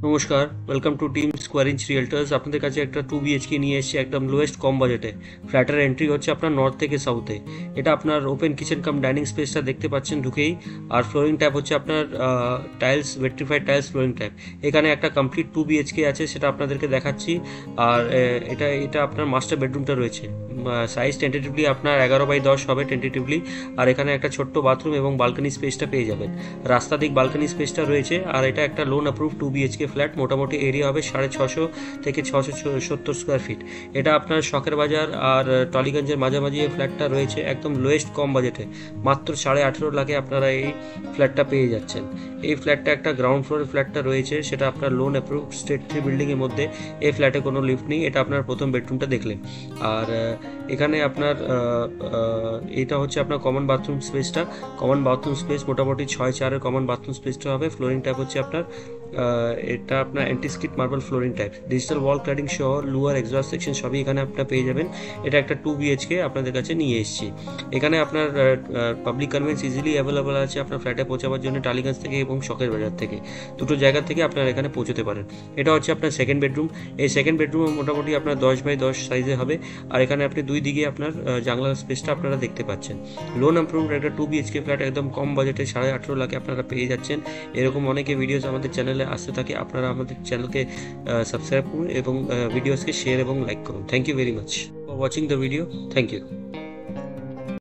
নমস্কার, welcome to team square inch realtors. আপনাদের কাছে একটা 2 BHK নিয়ে এসেছি একদম লোয়েস্ট কম বাজেটে। ফ্ল্যাটের এন্ট্রি হচ্ছে আপনার নর্থ থেকে সাউথে। এটা আপনার ওপেন কিচেন কাম ডাইনিং স্পেসটা দেখতে পাচ্ছেন ঢুকেই। আর ফ্লোরিং ট্যাপ হচ্ছে আপনার tiles, vitrified tiles flooring tap. এখানে একটা কমপ্লিট 2 BHK আছে, সেটা আপনাদেরকে দেখাচ্ছি। আর এটা এটা আপনার মাস্টার বেডরুমটা রয়েছে। সাইজ টেন্টেটিভলি আপনার 11x10 হবে টেন্টেটিভলি। আর এখানে একটা ছোট্ট বাথরুম এবং বালকনি স্পেসটা পেয়ে যাবেন। রাস্তা দিক বালকনি স্পেসটা রয়েছে। আর এটা একটা লোন অ্যাপ্রুভ 2 BHK ফ্ল্যাট। মোটামুটি এরিয়া হবে 650 থেকে 670 স্কোয়ার ফিট। এটা আপনার শখের বাজার আর টলিগঞ্জের মাঝামাঝি এই ফ্ল্যাটটা রয়েছে একদম লোয়েস্ট কম বাজেটে। মাত্র 18.5 লাখে আপনারা এই ফ্ল্যাটটা পেয়ে যাচ্ছেন। এই ফ্ল্যাটটা একটা গ্রাউন্ড ফ্লোরের ফ্ল্যাটটা রয়েছে, সেটা আপনার লোন অ্যাপ্রুভ স্টেট 3 বিল্ডিংয়ের মধ্যে। এই ফ্ল্যাটে কোনো লিফট নেই। এটা আপনার প্রথম বেডরুমটা দেখলেন। আর এখানে আপনার এটা হচ্ছে আপনার কমন বাথরুম স্পেসটা। কমন বাথরুম স্পেস মোটামুটি 6/4 কমন বাথরুম স্পেসটা হবে। ফ্লোরিং টাইপ হচ্ছে আপনার এটা আপনার anti-skid marble flooring type. Digital ওয়াল ক্লাডিং সহ লোয়ার এক্সস্ট সেকশন সবই এখানে আপনার পেয়ে যাবেন। এটা একটা 2 BHK আপনাদের কাছে নিয়ে এসেছি। এখানে আপনার পাবলিক কনভেন্স ইজিলি অ্যাভেলেবল আছে আপনার ফ্ল্যাটে পৌঁছাবার জন্য টালিগঞ্জ থেকে এবং শখের বাজার থেকে। দুটো জায়গা থেকে আপনারা এখানে পৌঁছতে পারেন। এটা হচ্ছে আপনার সেকেন্ড বেডরুম। এই সেকেন্ড বেডরুম মোটামুটি আপনার 10x10 সাইজে হবে। আর এখানে আপনি দুই দিকে আপনার জানলার স্পেসটা আপনারা দেখতে পাচ্ছেন। লোন অ্যাপ্রুভড একটা 2 BHK ফ্ল্যাট একদম কম বাজেটে 18.5 লাখে আপনারা পেয়ে যাচ্ছেন। এরকম অনেকে ভিডিওস আমাদের চ্যানেলে আসতে থাকে। আপনারা আমাদের চ্যানেলকে সাবস্ক্রাইব করুন এবং ভিডিওসকে শেয়ার এবং লাইক করুন। Thank you very much for watching the video. Thank you.